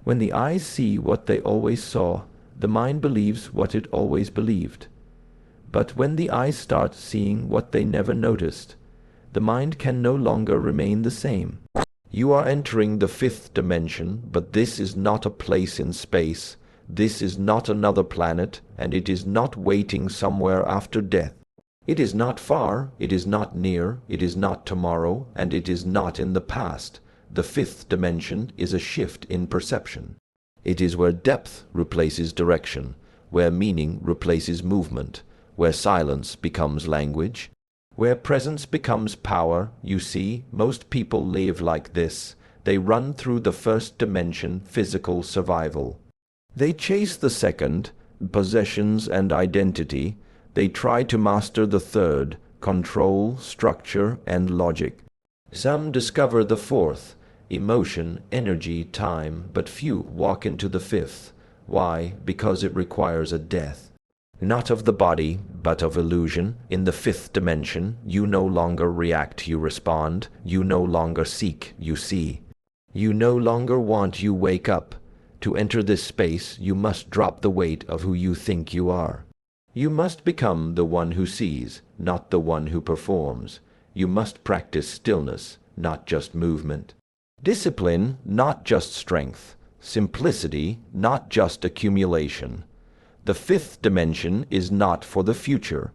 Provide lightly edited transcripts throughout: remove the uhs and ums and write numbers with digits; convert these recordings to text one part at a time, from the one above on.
When the eyes see what they always saw, the mind believes what it always believed. But when the eyes start seeing what they never noticed, the mind can no longer remain the same. You are entering the fifth dimension, but this is not a place in space. This is not another planet, and it is not waiting somewhere after death. It is not far, it is not near, it is not tomorrow, and it is not in the past. The fifth dimension is a shift in perception. It is where depth replaces direction, where meaning replaces movement, where silence becomes language, where presence becomes power. You see, most people live like this. They run through the first dimension, physical survival. They chase the second, possessions and identity. They try to master the third, control, structure, and logic. Some discover the fourth, emotion, energy, time, but few walk into the fifth. Why? Because it requires a death. Not of the body, but of illusion. In the fifth dimension, you no longer react, you respond. You no longer seek, you see. You no longer want, you wake up. To enter this space, you must drop the weight of who you think you are. You must become the one who sees, not the one who performs. You must practice stillness, not just movement. Discipline, not just strength. Simplicity, not just accumulation. The fifth dimension is not for the future.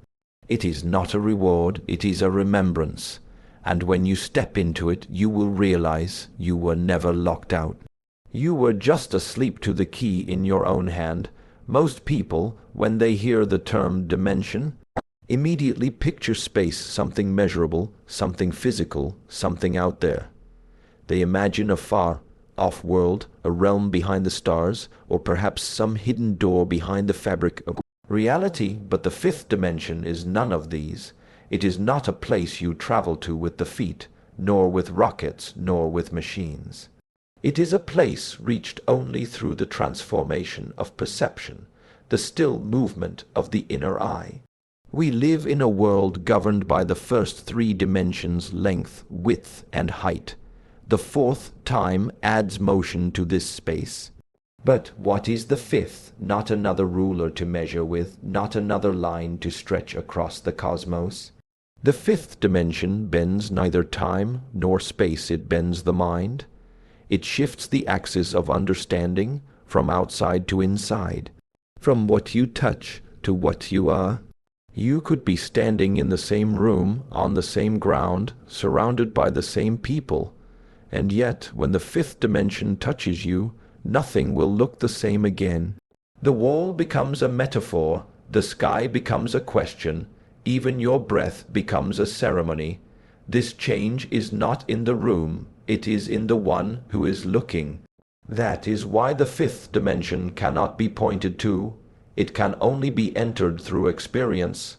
It is not a reward, it is a remembrance. And when you step into it, you will realize you were never locked out. You were just asleep to the key in your own hand. Most people, when they hear the term dimension, immediately picture space, something measurable, something physical, something out there. They imagine a far-off world, a realm behind the stars, or perhaps some hidden door behind the fabric of reality. But the fifth dimension is none of these. It is not a place you travel to with the feet, nor with rockets, nor with machines. It is a place reached only through the transformation of perception, the still movement of the inner eye. We live in a world governed by the first three dimensions: length, width, and height. The fourth, time, adds motion to this space. But what is the fifth? Not another ruler to measure with, not another line to stretch across the cosmos. The fifth dimension bends neither time nor space, it bends the mind. It shifts the axis of understanding from outside to inside, from what you touch to what you are. You could be standing in the same room, on the same ground, surrounded by the same people. And yet, when the fifth dimension touches you, nothing will look the same again. The wall becomes a metaphor, the sky becomes a question, even your breath becomes a ceremony. This change is not in the room, it is in the one who is looking. That is why the fifth dimension cannot be pointed to. It can only be entered through experience.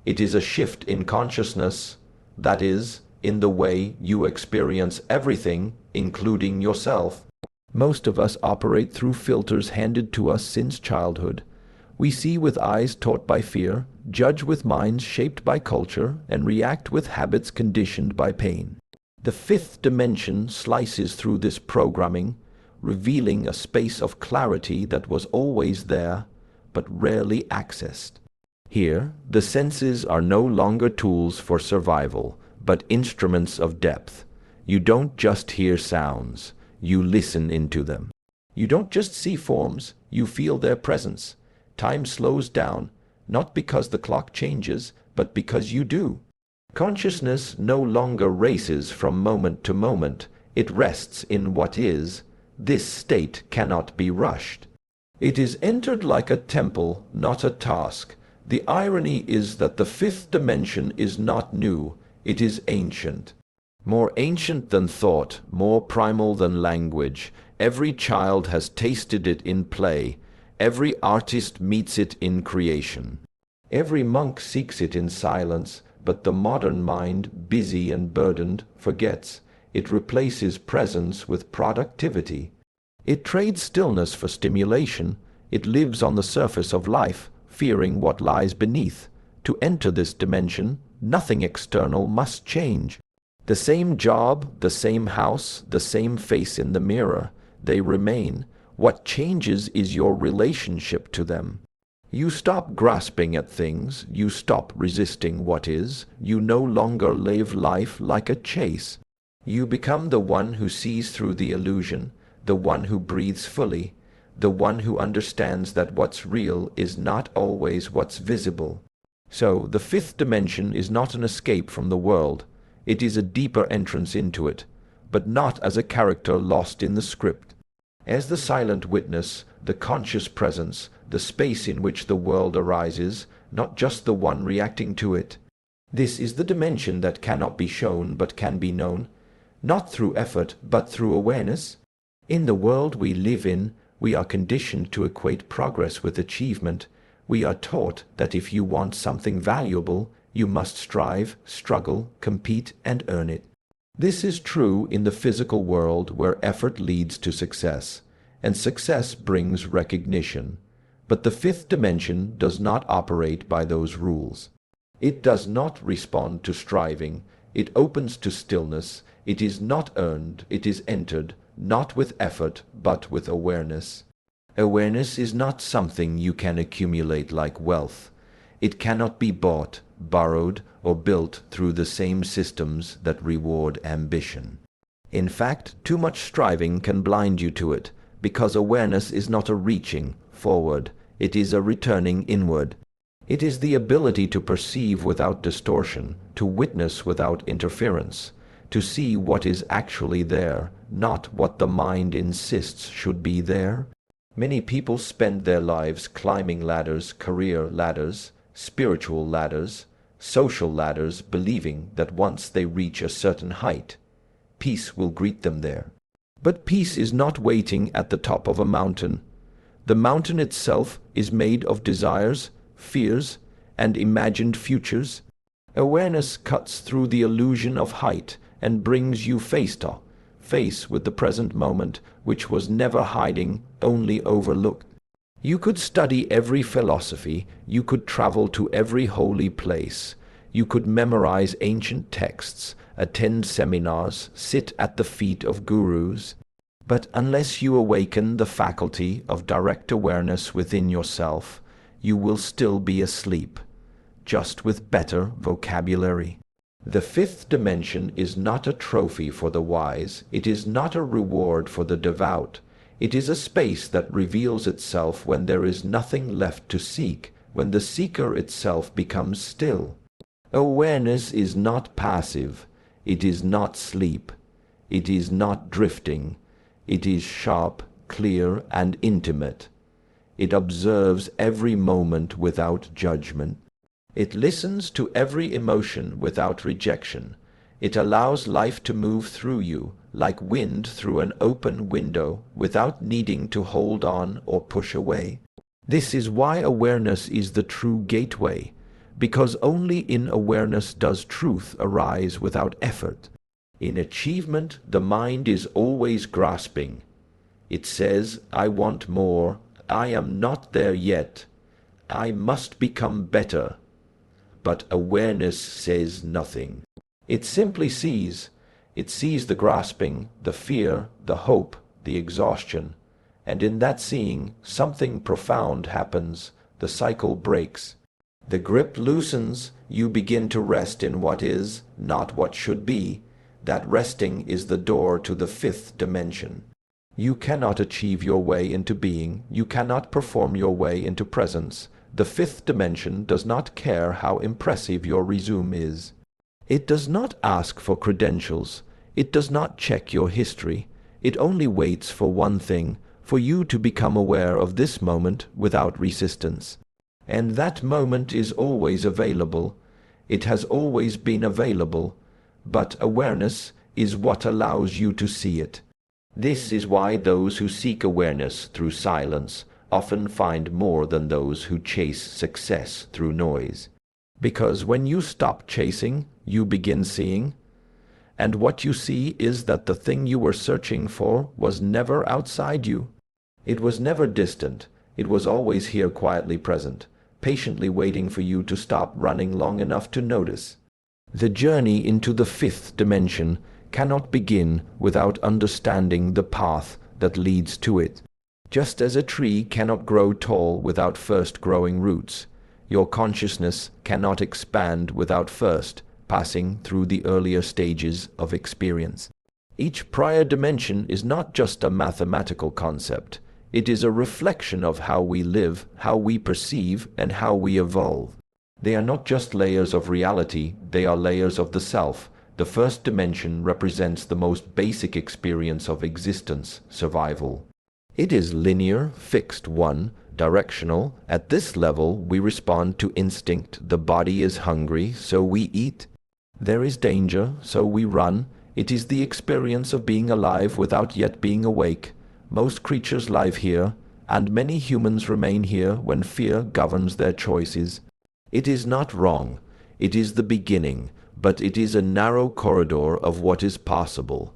It is a shift in consciousness, that is, in the way you experience everything, including yourself. Most of us operate through filters handed to us since childhood. We see with eyes taught by fear, judge with minds shaped by culture, and react with habits conditioned by pain. The fifth dimension slices through this programming, revealing a space of clarity that was always there, but rarely accessed. Here, the senses are no longer tools for survival, but instruments of depth. You don't just hear sounds, you listen into them. You don't just see forms, you feel their presence. Time slows down, not because the clock changes, but because you do. Consciousness no longer races from moment to moment, it rests in what is. This state cannot be rushed. It is entered like a temple, not a task. The irony is that the fifth dimension is not new. It is ancient. More ancient than thought, more primal than language. Every child has tasted it in play. Every artist meets it in creation. Every monk seeks it in silence, but the modern mind, busy and burdened, forgets. It replaces presence with productivity. It trades stillness for stimulation. It lives on the surface of life, fearing what lies beneath. To enter this dimension, nothing external must change. The same job, the same house, the same face in the mirror, they remain. What changes is your relationship to them. You stop grasping at things, you stop resisting what is, you no longer live life like a chase. You become the one who sees through the illusion, the one who breathes fully, the one who understands that what's real is not always what's visible. So, the fifth dimension is not an escape from the world. It is a deeper entrance into it, but not as a character lost in the script. As the silent witness, the conscious presence, the space in which the world arises, not just the one reacting to it. This is the dimension that cannot be shown but can be known, not through effort but through awareness. In the world we live in, we are conditioned to equate progress with achievement. We are taught that if you want something valuable, you must strive, struggle, compete, and earn it. This is true in the physical world where effort leads to success, and success brings recognition. But the fifth dimension does not operate by those rules. It does not respond to striving. It opens to stillness. It is not earned, it is entered, not with effort, but with awareness. Awareness is not something you can accumulate like wealth. It cannot be bought, borrowed, or built through the same systems that reward ambition. In fact, too much striving can blind you to it, because awareness is not a reaching forward, it is a returning inward. It is the ability to perceive without distortion, to witness without interference, to see what is actually there, not what the mind insists should be there. Many people spend their lives climbing ladders, career ladders, spiritual ladders, social ladders, believing that once they reach a certain height, peace will greet them there. But peace is not waiting at the top of a mountain. The mountain itself is made of desires, fears, and imagined futures. Awareness cuts through the illusion of height and brings you face with the present moment, which was never hiding, only overlooked. You could study every philosophy, you could travel to every holy place, you could memorize ancient texts, attend seminars, sit at the feet of gurus, but unless you awaken the faculty of direct awareness within yourself, you will still be asleep, just with better vocabulary. The fifth dimension is not a trophy for the wise, it is not a reward for the devout. It is a space that reveals itself when there is nothing left to seek, when the seeker itself becomes still. Awareness is not passive, it is not sleep, it is not drifting, it is sharp, clear, and intimate. It observes every moment without judgment. It listens to every emotion without rejection. It allows life to move through you, like wind through an open window, without needing to hold on or push away. This is why awareness is the true gateway, because only in awareness does truth arise without effort. In achievement, the mind is always grasping. It says, I want more, I am not there yet, I must become better. But awareness says nothing. It simply sees. It sees the grasping, the fear, the hope, the exhaustion. And in that seeing, something profound happens. The cycle breaks. The grip loosens. You begin to rest in what is, not what should be. That resting is the door to the fifth dimension. You cannot achieve your way into being. You cannot perform your way into presence. The fifth dimension does not care how impressive your resume is. It does not ask for credentials. It does not check your history. It only waits for one thing, for you to become aware of this moment without resistance. And that moment is always available. It has always been available. But awareness is what allows you to see it. This is why those who seek awareness through silence often find more than those who chase success through noise. Because when you stop chasing, you begin seeing. And what you see is that the thing you were searching for was never outside you. It was never distant. It was always here quietly present, patiently waiting for you to stop running long enough to notice. The journey into the fifth dimension cannot begin without understanding the path that leads to it. Just as a tree cannot grow tall without first growing roots, your consciousness cannot expand without first passing through the earlier stages of experience. Each prior dimension is not just a mathematical concept. It is a reflection of how we live, how we perceive, and how we evolve. They are not just layers of reality, they are layers of the self. The first dimension represents the most basic experience of existence, survival. It is linear, fixed, one-directional. At this level, we respond to instinct. The body is hungry, so we eat. There is danger, so we run. It is the experience of being alive without yet being awake. Most creatures live here, and many humans remain here when fear governs their choices. It is not wrong. It is the beginning, but it is a narrow corridor of what is possible.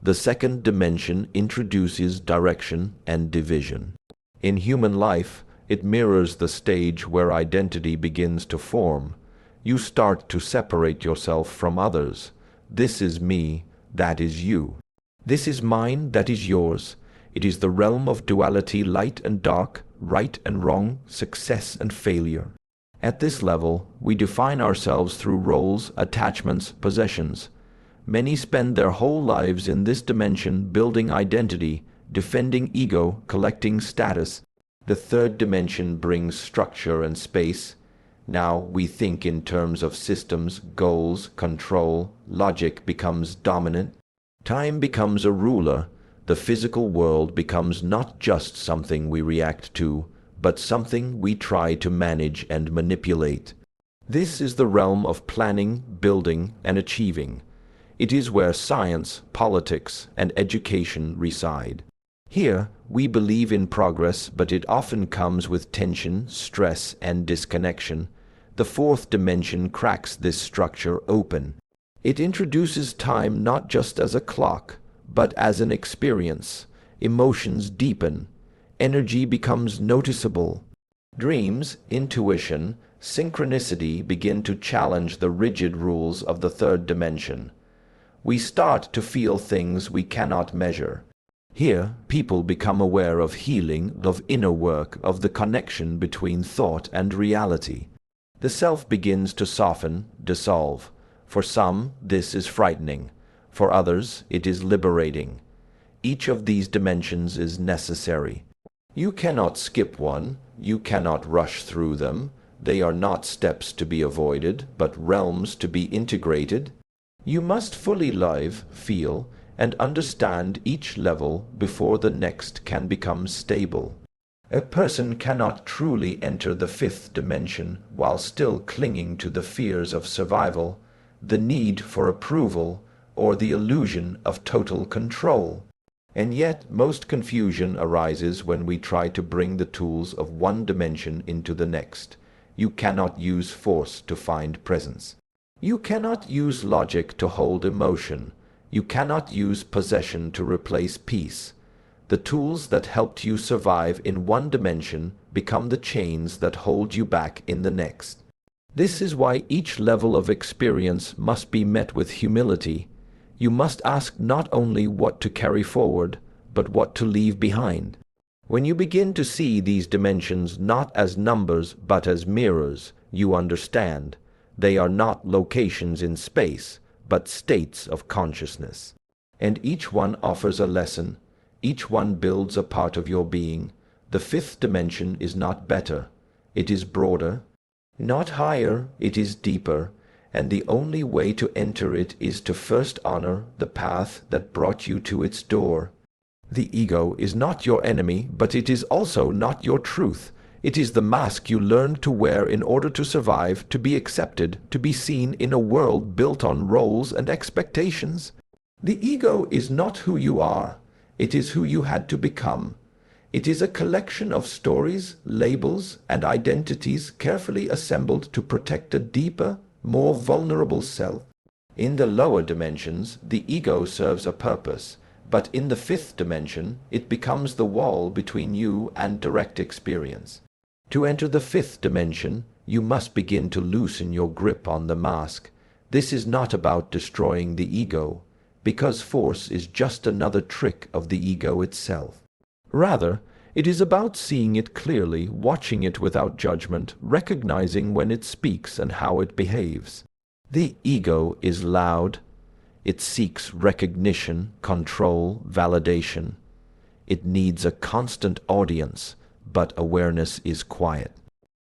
The second dimension introduces direction and division. In human life, it mirrors the stage where identity begins to form. You start to separate yourself from others. This is me, that is you. This is mine, that is yours. It is the realm of duality, light and dark, right and wrong, success and failure. At this level, we define ourselves through roles, attachments, possessions. Many spend their whole lives in this dimension building identity, defending ego, collecting status. The third dimension brings structure and space. Now we think in terms of systems, goals, control. Logic becomes dominant. Time becomes a ruler. The physical world becomes not just something we react to, but something we try to manage and manipulate. This is the realm of planning, building, and achieving. It is where science, politics, and education reside. Here, we believe in progress, but it often comes with tension, stress, and disconnection. The fourth dimension cracks this structure open. It introduces time not just as a clock, but as an experience. Emotions deepen. Energy becomes noticeable. Dreams, intuition, synchronicity begin to challenge the rigid rules of the third dimension. We start to feel things we cannot measure. Here, people become aware of healing, of inner work, of the connection between thought and reality. The self begins to soften, dissolve. For some, this is frightening. For others, it is liberating. Each of these dimensions is necessary. You cannot skip one. You cannot rush through them. They are not steps to be avoided, but realms to be integrated. You must fully live, feel, and understand each level before the next can become stable. A person cannot truly enter the fifth dimension while still clinging to the fears of survival, the need for approval, or the illusion of total control. And yet most confusion arises when we try to bring the tools of one dimension into the next. You cannot use force to find presence. You cannot use logic to hold emotion. You cannot use possession to replace peace. The tools that helped you survive in one dimension become the chains that hold you back in the next. This is why each level of experience must be met with humility. You must ask not only what to carry forward, but what to leave behind. When you begin to see these dimensions not as numbers but as mirrors, you understand. They are not locations in space, but states of consciousness. And each one offers a lesson. Each one builds a part of your being. The fifth dimension is not better. It is broader. Not higher, it is deeper. And the only way to enter it is to first honor the path that brought you to its door. The ego is not your enemy, but it is also not your truth. It is the mask you learned to wear in order to survive, to be accepted, to be seen in a world built on roles and expectations. The ego is not who you are. It is who you had to become. It is a collection of stories, labels, and identities carefully assembled to protect a deeper, more vulnerable self. In the lower dimensions, the ego serves a purpose, but in the fifth dimension, it becomes the wall between you and direct experience. To enter the fifth dimension, you must begin to loosen your grip on the mask. This is not about destroying the ego, because force is just another trick of the ego itself. Rather, It is about seeing it clearly, watching it without judgment, recognizing when it speaks and how it behaves. The ego is loud. It seeks recognition, control, validation. It needs a constant audience, but awareness is quiet.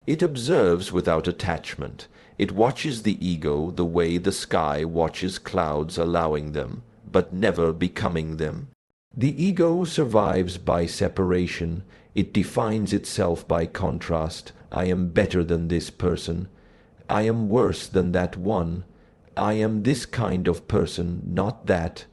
It observes without attachment. It watches the ego the way the sky watches clouds, allowing them, but never becoming them. The ego survives by separation. It defines itself by contrast. I am better than this person. I am worse than that one. I am this kind of person, not that.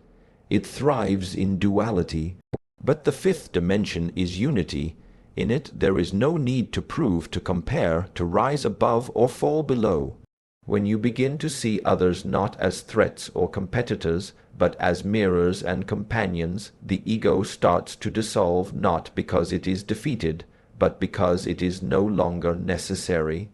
It thrives in duality. But the fifth dimension is unity. In it there is no need to prove, to compare, to rise above or fall below. When you begin to see others not as threats or competitors, but as mirrors and companions, the ego starts to dissolve, not because it is defeated, but because it is no longer necessary.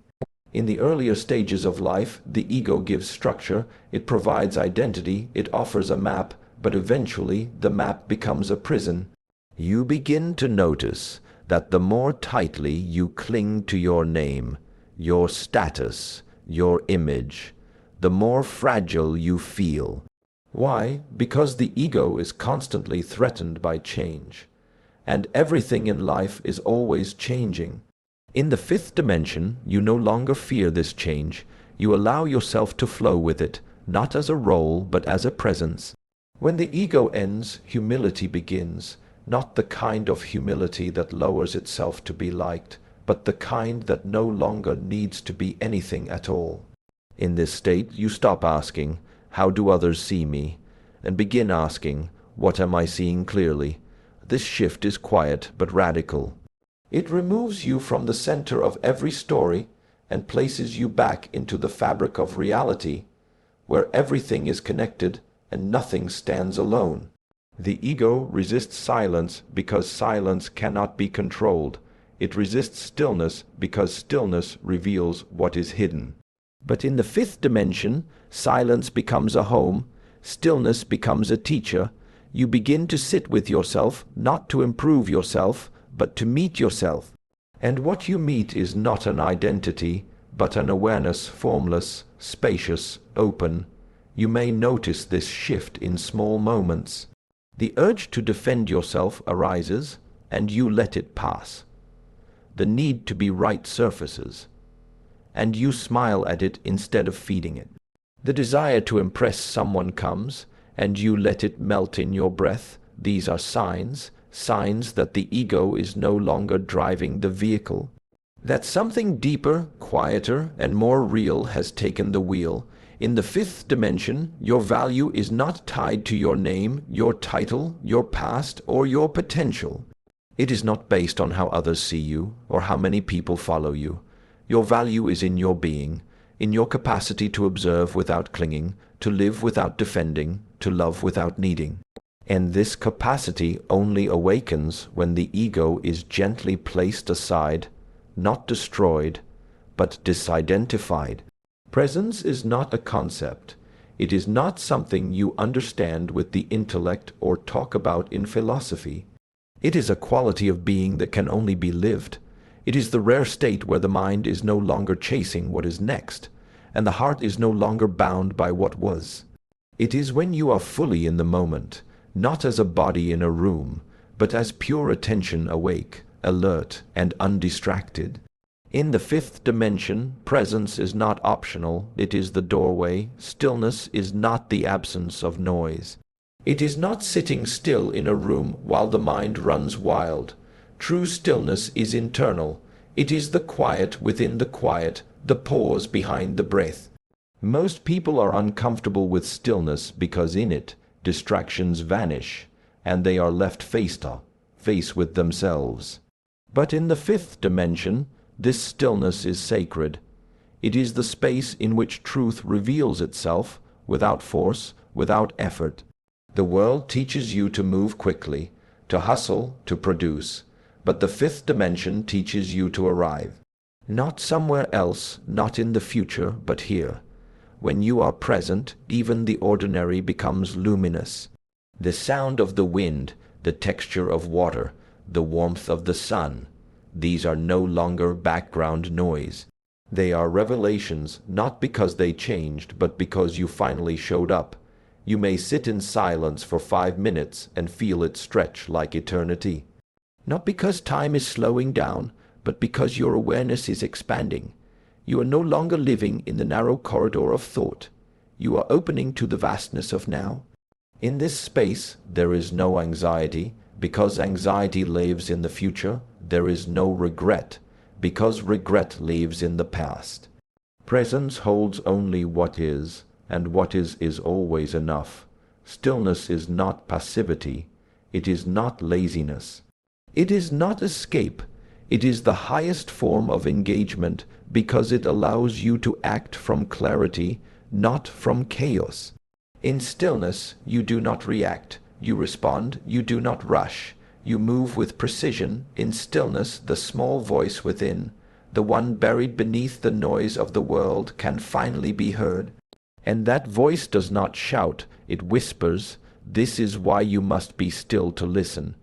In the earlier stages of life, the ego gives structure, it provides identity, it offers a map, but eventually the map becomes a prison. You begin to notice that the more tightly you cling to your name, your status, your image, the more fragile you feel. Why? Because the ego is constantly threatened by change, and everything in life is always changing. In the fifth dimension, you no longer fear this change. You allow yourself to flow with it, not as a role, but as a presence. When the ego ends, humility begins, not the kind of humility that lowers itself to be liked, but the kind that no longer needs to be anything at all. In this state, you stop asking, "How do others see me?" and begin asking, "What am I seeing clearly?" This shift is quiet but radical. It removes you from the center of every story and places you back into the fabric of reality, where everything is connected and nothing stands alone. The ego resists silence because silence cannot be controlled. It resists stillness because stillness reveals what is hidden. But in the fifth dimension, silence becomes a home, stillness becomes a teacher. You begin to sit with yourself, not to improve yourself, but to meet yourself. And what you meet is not an identity, but an awareness, formless, spacious, open. You may notice this shift in small moments. The urge to defend yourself arises, and you let it pass. The need to be right surfaces, and you smile at it instead of feeding it. The desire to impress someone comes, and you let it melt in your breath. These are signs that the ego is no longer driving the vehicle, that something deeper, quieter, and more real has taken the wheel. In the fifth dimension, your value is not tied to your name, your title, your past, or your potential. It is not based on how others see you or how many people follow you. Your value is in your being, in your capacity to observe without clinging, to live without defending, to love without needing. And this capacity only awakens when the ego is gently placed aside, not destroyed, but disidentified. Presence is not a concept. It is not something you understand with the intellect or talk about in philosophy. It is a quality of being that can only be lived. It is the rare state where the mind is no longer chasing what is next, and the heart is no longer bound by what was. It is when you are fully in the moment, not as a body in a room, but as pure attention awake, alert, and undistracted. In the fifth dimension, presence is not optional, it is the doorway. Stillness is not the absence of noise. It is not sitting still in a room while the mind runs wild. True stillness is internal. It is the quiet within the quiet, the pause behind the breath. Most people are uncomfortable with stillness because in it, distractions vanish, and they are left face with themselves. But in the fifth dimension, this stillness is sacred. It is the space in which truth reveals itself, without force, without effort. The world teaches you to move quickly, to hustle, to produce, but the fifth dimension teaches you to arrive. Not somewhere else, not in the future, but here. When you are present, even the ordinary becomes luminous. The sound of the wind, the texture of water, the warmth of the sun. These are no longer background noise. They are revelations, not because they changed, but because you finally showed up. You may sit in silence for 5 minutes and feel it stretch like eternity. Not because time is slowing down, but because your awareness is expanding. You are no longer living in the narrow corridor of thought. You are opening to the vastness of now. In this space, there is no anxiety. Because anxiety lives in the future, there is no regret. Because regret lives in the past. Presence holds only what is, and what is always enough. Stillness is not passivity. It is not laziness. It is not escape. It is the highest form of engagement because it allows you to act from clarity, not from chaos. In stillness, you do not react. You respond. You do not rush. You move with precision. In stillness, the small voice within, the one buried beneath the noise of the world, can finally be heard. And that voice does not shout. It whispers, "This is why you must be still to listen."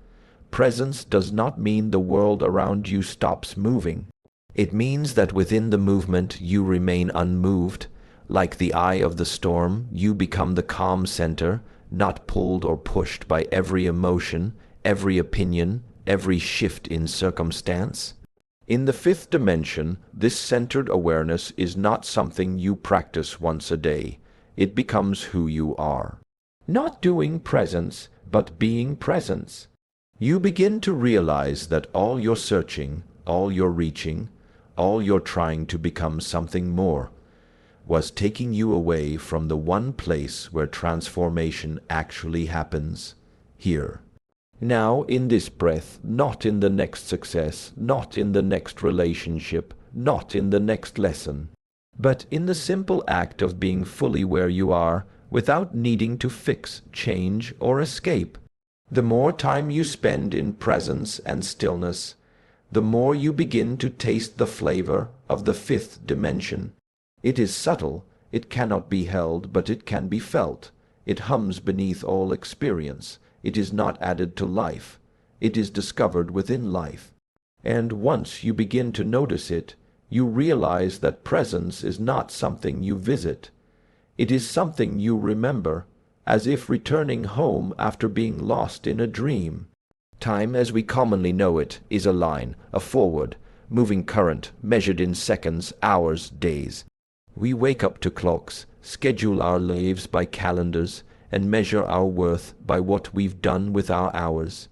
Presence does not mean the world around you stops moving. It means that within the movement you remain unmoved. Like the eye of the storm, you become the calm center, not pulled or pushed by every emotion, every opinion, every shift in circumstance. In the fifth dimension, this centered awareness is not something you practice once a day. It becomes who you are. Not doing presence, but being presence. You begin to realize that all your searching, all your reaching, all your trying to become something more, was taking you away from the one place where transformation actually happens, here. Now, in this breath, not in the next success, not in the next relationship, not in the next lesson, but in the simple act of being fully where you are, without needing to fix, change, or escape. The more time you spend in presence and stillness, the more you begin to taste the flavor of the fifth dimension. It is subtle, it cannot be held, but it can be felt. It hums beneath all experience. It is not added to life. It is discovered within life. And once you begin to notice it, you realize that presence is not something you visit. It is something you remember, as if returning home after being lost in a dream. Time, as we commonly know it, is a line, a forward, moving current, measured in seconds, hours, days. We wake up to clocks, schedule our lives by calendars, and measure our worth by what we've done with our hours.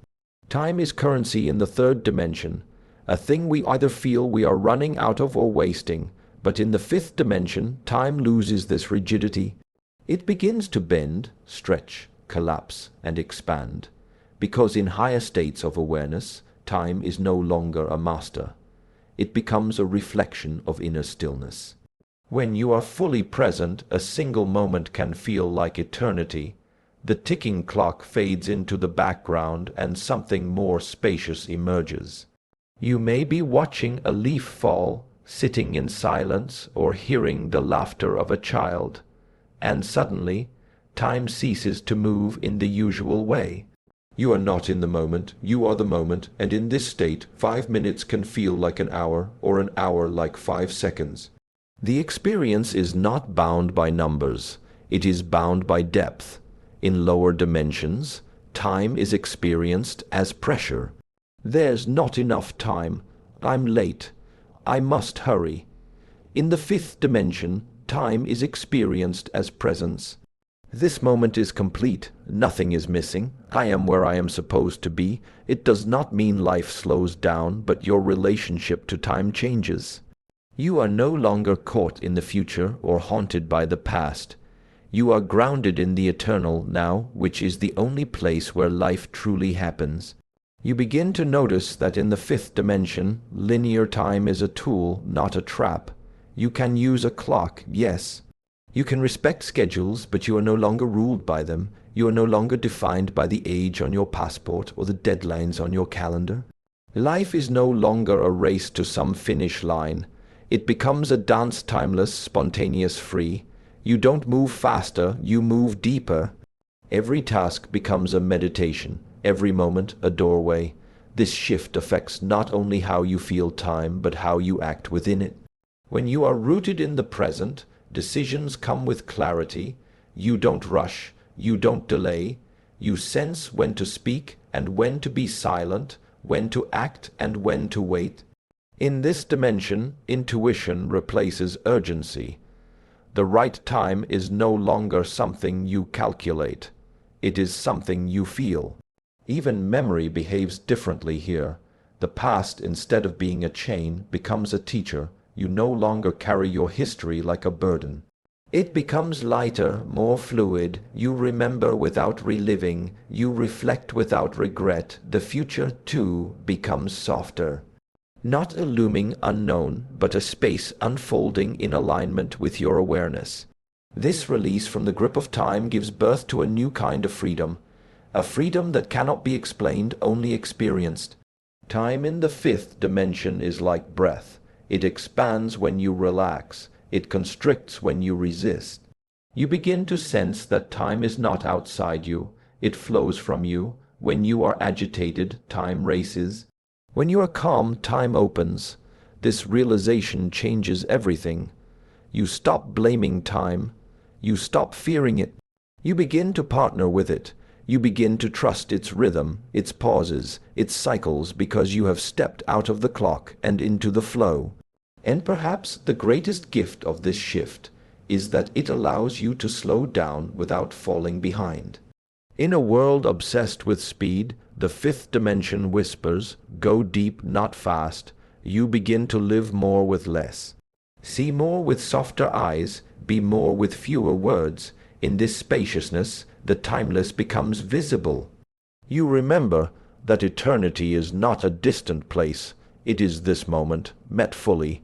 Time is currency in the third dimension, a thing we either feel we are running out of or wasting, but in the fifth dimension, time loses this rigidity. It begins to bend, stretch, collapse, and expand, because in higher states of awareness, time is no longer a master. It becomes a reflection of inner stillness. When you are fully present, a single moment can feel like eternity. The ticking clock fades into the background and something more spacious emerges. You may be watching a leaf fall, sitting in silence, or hearing the laughter of a child. And suddenly, time ceases to move in the usual way. You are not in the moment, you are the moment, and in this state, 5 minutes can feel like an hour, or an hour like 5 seconds. The experience is not bound by numbers, it is bound by depth. In lower dimensions, time is experienced as pressure. There's not enough time. I'm late. I must hurry. In the fifth dimension, time is experienced as presence. This moment is complete. Nothing is missing. I am where I am supposed to be. It does not mean life slows down, but your relationship to time changes. You are no longer caught in the future or haunted by the past. You are grounded in the eternal now, which is the only place where life truly happens. You begin to notice that in the fifth dimension, linear time is a tool, not a trap. You can use a clock, yes. You can respect schedules, but you are no longer ruled by them. You are no longer defined by the age on your passport or the deadlines on your calendar. Life is no longer a race to some finish line. It becomes a dance, timeless, spontaneous, free. You don't move faster, you move deeper. Every task becomes a meditation, every moment a doorway. This shift affects not only how you feel time, but how you act within it. When you are rooted in the present, decisions come with clarity. You don't rush, you don't delay. You sense when to speak and when to be silent, when to act and when to wait. In this dimension, intuition replaces urgency. The right time is no longer something you calculate. It is something you feel. Even memory behaves differently here. The past, instead of being a chain, becomes a teacher. You no longer carry your history like a burden. It becomes lighter, more fluid. You remember without reliving. You reflect without regret. The future, too, becomes softer. Not a looming unknown, but a space unfolding in alignment with your awareness. This release from the grip of time gives birth to a new kind of freedom, a freedom that cannot be explained, only experienced. Time in the fifth dimension is like breath. It expands when you relax. It constricts when you resist. You begin to sense that time is not outside you. It flows from you. When you are agitated, time races. When you are calm, time opens. This realization changes everything. You stop blaming time. You stop fearing it. You begin to partner with it. You begin to trust its rhythm, its pauses, its cycles, because you have stepped out of the clock and into the flow. And perhaps the greatest gift of this shift is that it allows you to slow down without falling behind. In a world obsessed with speed, the fifth dimension whispers, "Go deep, not fast." You begin to live more with less. See more with softer eyes, be more with fewer words. In this spaciousness, the timeless becomes visible. You remember that eternity is not a distant place. It is this moment, met fully.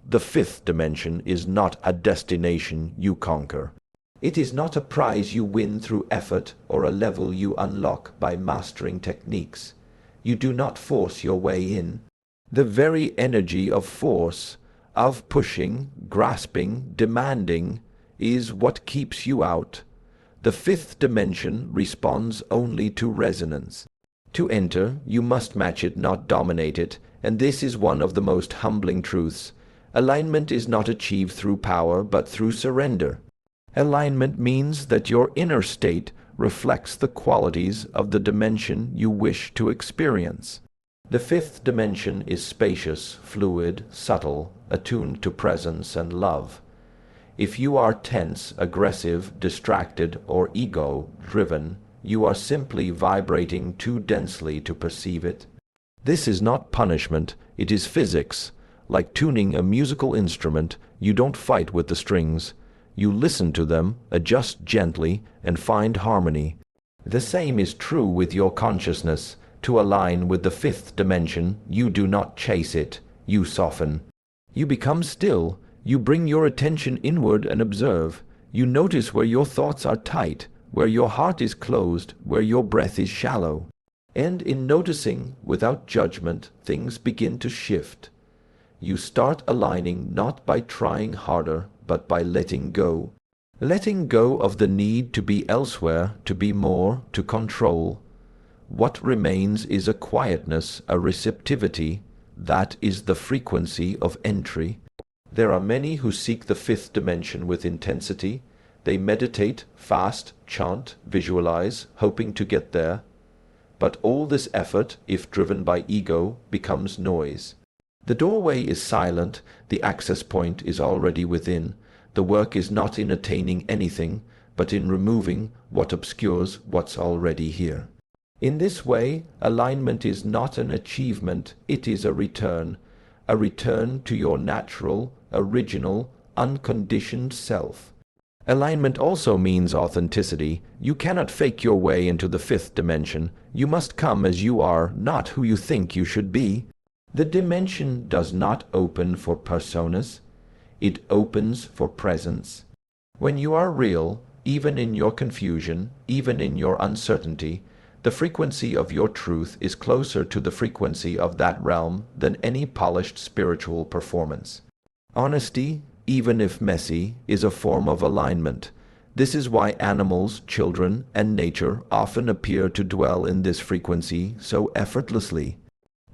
The fifth dimension is not a destination you conquer. It is not a prize you win through effort or a level you unlock by mastering techniques. You do not force your way in. The very energy of force, of pushing, grasping, demanding, is what keeps you out. The fifth dimension responds only to resonance. To enter, you must match it, not dominate it, and this is one of the most humbling truths. Alignment is not achieved through power, but through surrender. Alignment means that your inner state reflects the qualities of the dimension you wish to experience. The fifth dimension is spacious, fluid, subtle, attuned to presence and love. If you are tense, aggressive, distracted, or ego-driven, you are simply vibrating too densely to perceive it. This is not punishment, it is physics. Like tuning a musical instrument, you don't fight with the strings. You listen to them, adjust gently, and find harmony. The same is true with your consciousness. To align with the fifth dimension, you do not chase it, you soften. You become still. You bring your attention inward and observe. You notice where your thoughts are tight, where your heart is closed, where your breath is shallow. And in noticing, without judgment, things begin to shift. You start aligning not by trying harder, but by letting go. Letting go of the need to be elsewhere, to be more, to control. What remains is a quietness, a receptivity. That is the frequency of entry. There are many who seek the fifth dimension with intensity. They meditate, fast, chant, visualize, hoping to get there. But all this effort, if driven by ego, becomes noise. The doorway is silent, the access point is already within. The work is not in attaining anything, but in removing what obscures what's already here. In this way, alignment is not an achievement, it is a return to your natural, original, unconditioned self. Alignment also means authenticity. You cannot fake your way into the fifth dimension. You must come as you are, not who you think you should be. The dimension does not open for personas. It opens for presence. When you are real, even in your confusion, even in your uncertainty, the frequency of your truth is closer to the frequency of that realm than any polished spiritual performance. Honesty, even if messy, is a form of alignment. This is why animals, children, and nature often appear to dwell in this frequency so effortlessly.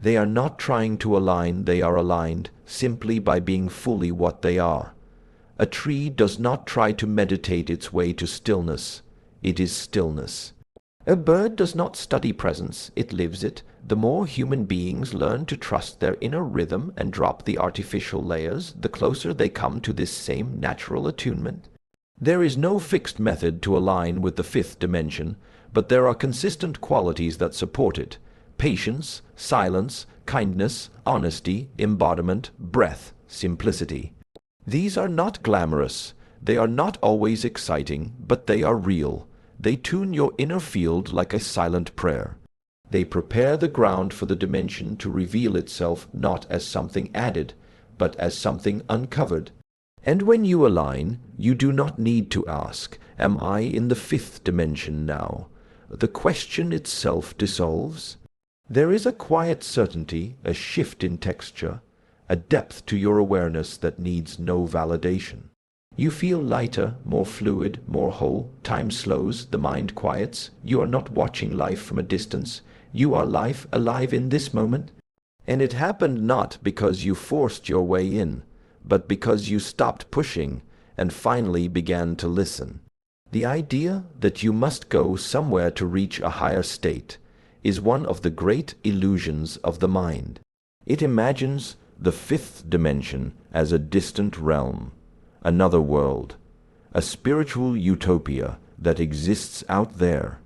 They are not trying to align, they are aligned simply by being fully what they are. A tree does not try to meditate its way to stillness. It is stillness. A bird does not study presence, it lives it. The more human beings learn to trust their inner rhythm and drop the artificial layers, the closer they come to this same natural attunement. There is no fixed method to align with the fifth dimension, but there are consistent qualities that support it. Patience, silence, kindness, honesty, embodiment, breath, simplicity. These are not glamorous. They are not always exciting, but they are real. They tune your inner field like a silent prayer. They prepare the ground for the dimension to reveal itself not as something added, but as something uncovered. And when you align, you do not need to ask, "Am I in the fifth dimension now?" The question itself dissolves. There is a quiet certainty, a shift in texture, a depth to your awareness that needs no validation. You feel lighter, more fluid, more whole. Time slows, the mind quiets. You are not watching life from a distance. You are life, alive in this moment. And it happened not because you forced your way in, but because you stopped pushing and finally began to listen. The idea that you must go somewhere to reach a higher state is one of the great illusions of the mind. It imagines the fifth dimension as a distant realm, another world, a spiritual utopia that exists out there.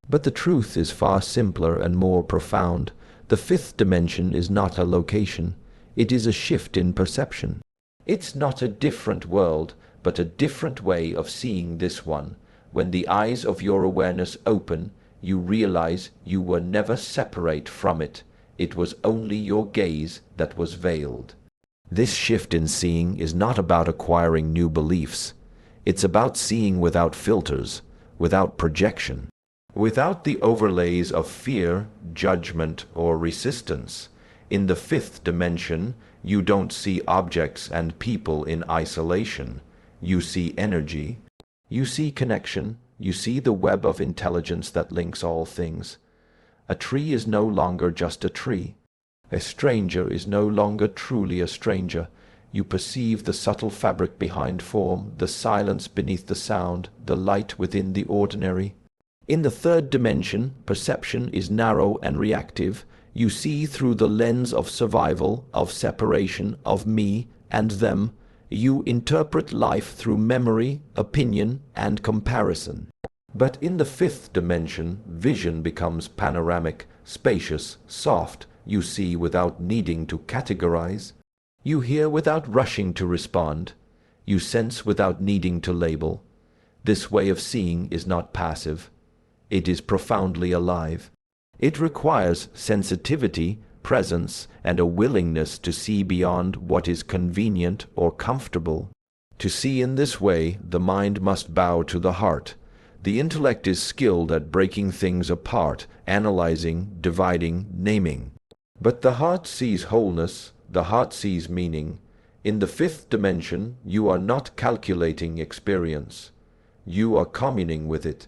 But the truth is far simpler and more profound. The fifth dimension is not a location. It is a shift in perception. It's not a different world, but a different way of seeing this one. When the eyes of your awareness open, you realize you were never separate from it. It was only your gaze that was veiled. This shift in seeing is not about acquiring new beliefs. It's about seeing without filters, without projection, without the overlays of fear, judgment, or resistance. In the fifth dimension, you don't see objects and people in isolation. You see energy. You see connection. You see the web of intelligence that links all things. A tree is no longer just a tree. A stranger is no longer truly a stranger. You perceive the subtle fabric behind form, the silence beneath the sound, the light within the ordinary. In the third dimension, perception is narrow and reactive. You see through the lens of survival, of separation, of me and them. You interpret life through memory, opinion, and comparison. But in the fifth dimension, vision becomes panoramic, spacious, soft. You see without needing to categorize. You hear without rushing to respond. You sense without needing to label. This way of seeing is not passive. It is profoundly alive. It requires sensitivity, presence, and a willingness to see beyond what is convenient or comfortable. To see in this way, the mind must bow to the heart. The intellect is skilled at breaking things apart, analyzing, dividing, naming. But the heart sees wholeness, the heart sees meaning. In the fifth dimension, you are not calculating experience. You are communing with it.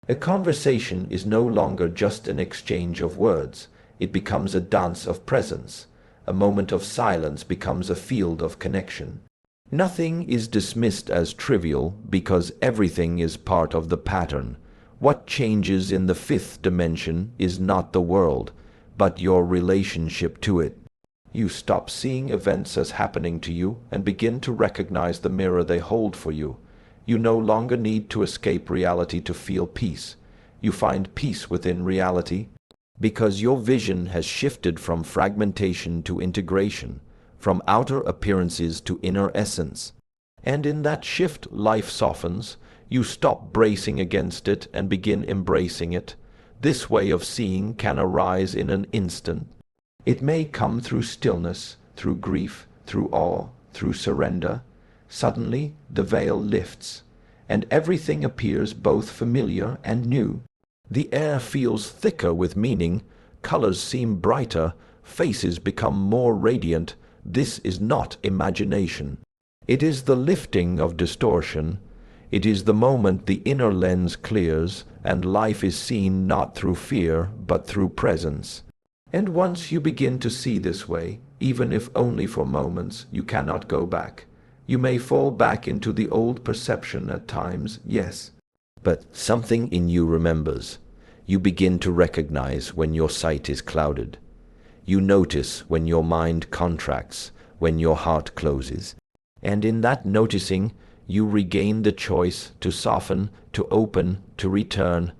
A conversation is no longer just an exchange of words. It becomes a dance of presence. A moment of silence becomes a field of connection. Nothing is dismissed as trivial because everything is part of the pattern. What changes in the fifth dimension is not the world, but your relationship to it. You stop seeing events as happening to you and begin to recognize the mirror they hold for you. You no longer need to escape reality to feel peace. You find peace within reality because your vision has shifted from fragmentation to integration, from outer appearances to inner essence. And in that shift, life softens. You stop bracing against it and begin embracing it. This way of seeing can arise in an instant. It may come through stillness, through grief, through awe, through surrender. Suddenly the veil lifts, and everything appears both familiar and new. The air feels thicker with meaning, colors seem brighter, faces become more radiant. This is not imagination. It is the lifting of distortion. It is the moment the inner lens clears, and life is seen not through fear, but through presence. And once you begin to see this way, even if only for moments, you cannot go back. You may fall back into the old perception at times, yes, but something in you remembers. You begin to recognize when your sight is clouded. You notice when your mind contracts, when your heart closes. And in that noticing, you regain the choice to soften, to open, to return.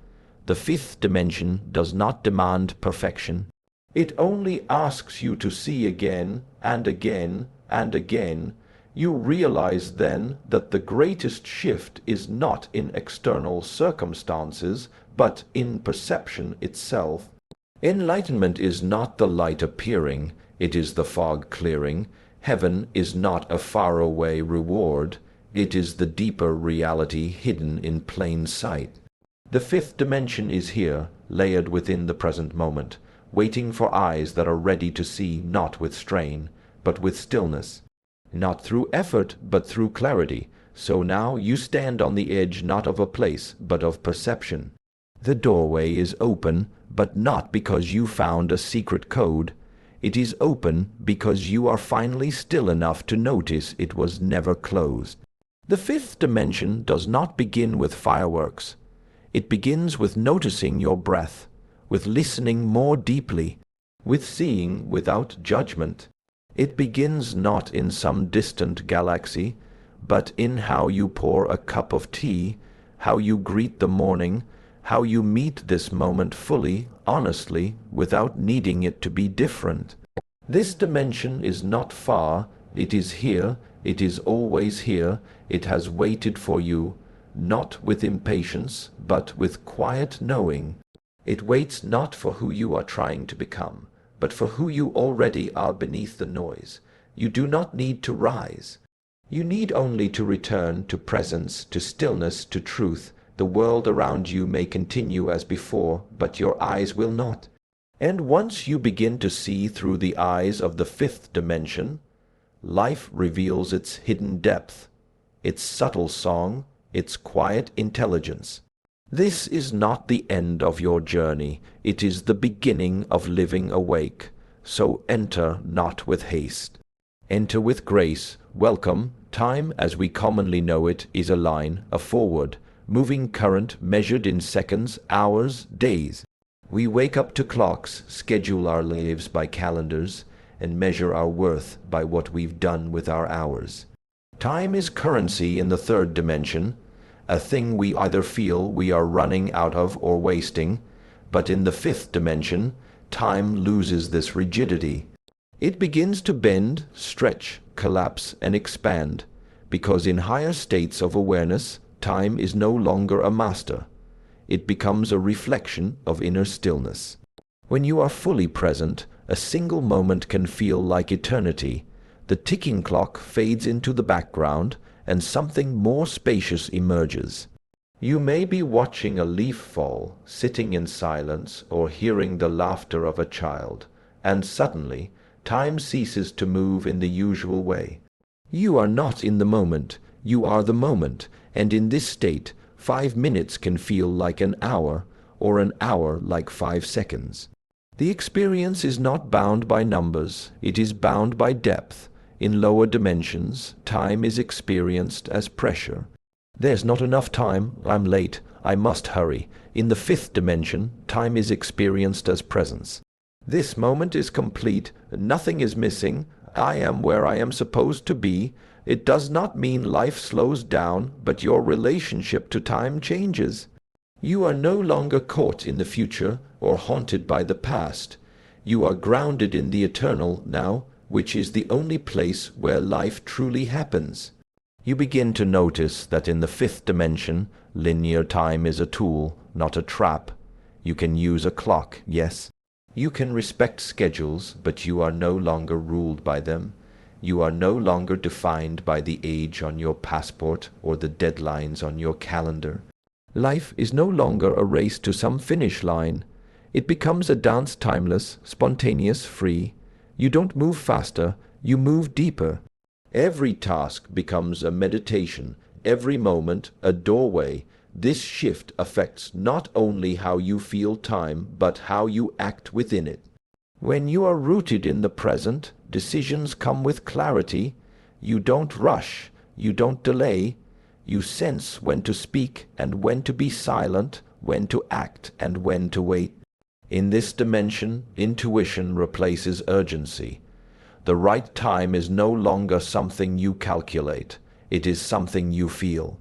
The fifth dimension does not demand perfection. It only asks you to see again and again and again. You realize then that the greatest shift is not in external circumstances, but in perception itself. Enlightenment is not the light appearing, it is the fog clearing. Heaven is not a faraway reward, it is the deeper reality hidden in plain sight. The fifth dimension is here, layered within the present moment, waiting for eyes that are ready to see not with strain, but with stillness. Not through effort, but through clarity. So now you stand on the edge not of a place, but of perception. The doorway is open, but not because you found a secret code. It is open because you are finally still enough to notice it was never closed. The fifth dimension does not begin with fireworks. It begins with noticing your breath, with listening more deeply, with seeing without judgment. It begins not in some distant galaxy, but in how you pour a cup of tea, how you greet the morning, how you meet this moment fully, honestly, without needing it to be different. This dimension is not far, it is here, it is always here, it has waited for you, not with impatience, but with quiet knowing. It waits not for who you are trying to become, but for who you already are beneath the noise. You do not need to rise. You need only to return to presence, to stillness, to truth. The world around you may continue as before, but your eyes will not. And once you begin to see through the eyes of the fifth dimension, life reveals its hidden depth, its subtle song, its quiet intelligence. This is not the end of your journey, it is the beginning of living awake. So enter not with haste. Enter with grace. Welcome. Time, as we commonly know it, is a line, a forward, moving current measured in seconds, hours, days. We wake up to clocks, schedule our lives by calendars, and measure our worth by what we've done with our hours. Time is currency in the third dimension, a thing we either feel we are running out of or wasting, but in the fifth dimension, time loses this rigidity. It begins to bend, stretch, collapse, and expand, because in higher states of awareness, time is no longer a master. It becomes a reflection of inner stillness. When you are fully present, a single moment can feel like eternity. The ticking clock fades into the background, and something more spacious emerges. You may be watching a leaf fall, sitting in silence, or hearing the laughter of a child, and suddenly time ceases to move in the usual way. You are not in the moment, you are the moment, and in this state, 5 minutes can feel like an hour, or an hour like 5 seconds. The experience is not bound by numbers, it is bound by depth. In lower dimensions, time is experienced as pressure. There's not enough time, I'm late, I must hurry. In the fifth dimension, time is experienced as presence. This moment is complete, nothing is missing, I am where I am supposed to be. It does not mean life slows down, but your relationship to time changes. You are no longer caught in the future or haunted by the past. You are grounded in the eternal now, which is the only place where life truly happens. You begin to notice that in the fifth dimension, linear time is a tool, not a trap. You can use a clock, yes. You can respect schedules, but you are no longer ruled by them. You are no longer defined by the age on your passport or the deadlines on your calendar. Life is no longer a race to some finish line. It becomes a dance, timeless, spontaneous, free. You don't move faster, you move deeper. Every task becomes a meditation, every moment a doorway. This shift affects not only how you feel time, but how you act within it. When you are rooted in the present, decisions come with clarity. You don't rush, you don't delay. You sense when to speak and when to be silent, when to act and when to wait. In this dimension, intuition replaces urgency. The right time is no longer something you calculate. It is something you feel.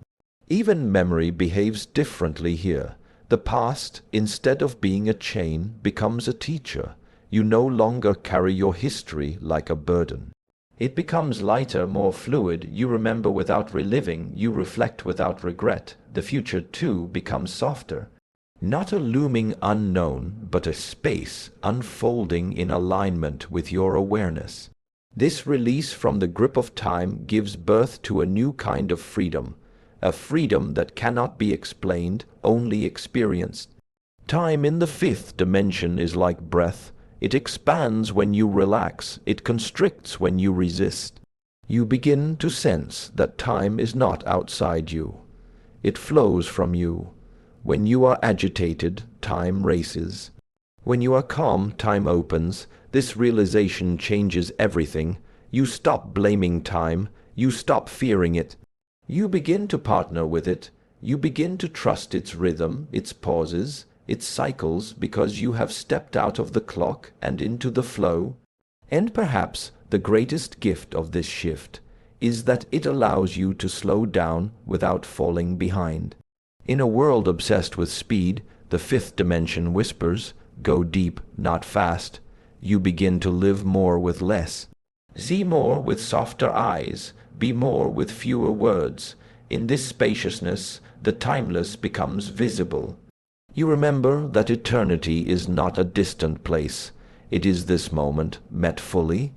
Even memory behaves differently here. The past, instead of being a chain, becomes a teacher. You no longer carry your history like a burden. It becomes lighter, more fluid. You remember without reliving. You reflect without regret. The future, too, becomes softer. Not a looming unknown, but a space unfolding in alignment with your awareness. This release from the grip of time gives birth to a new kind of freedom, a freedom that cannot be explained, only experienced. Time in the fifth dimension is like breath. It expands when you relax, it constricts when you resist. You begin to sense that time is not outside you. It flows from you. When you are agitated, time races. When you are calm, time opens. This realization changes everything. You stop blaming time. You stop fearing it. You begin to partner with it. You begin to trust its rhythm, its pauses, its cycles, because you have stepped out of the clock and into the flow. And perhaps the greatest gift of this shift is that it allows you to slow down without falling behind. In a world obsessed with speed, the fifth dimension whispers, "Go deep, not fast." You begin to live more with less. See more with softer eyes. Be more with fewer words. In this spaciousness, the timeless becomes visible. You remember that eternity is not a distant place. It is this moment met fully.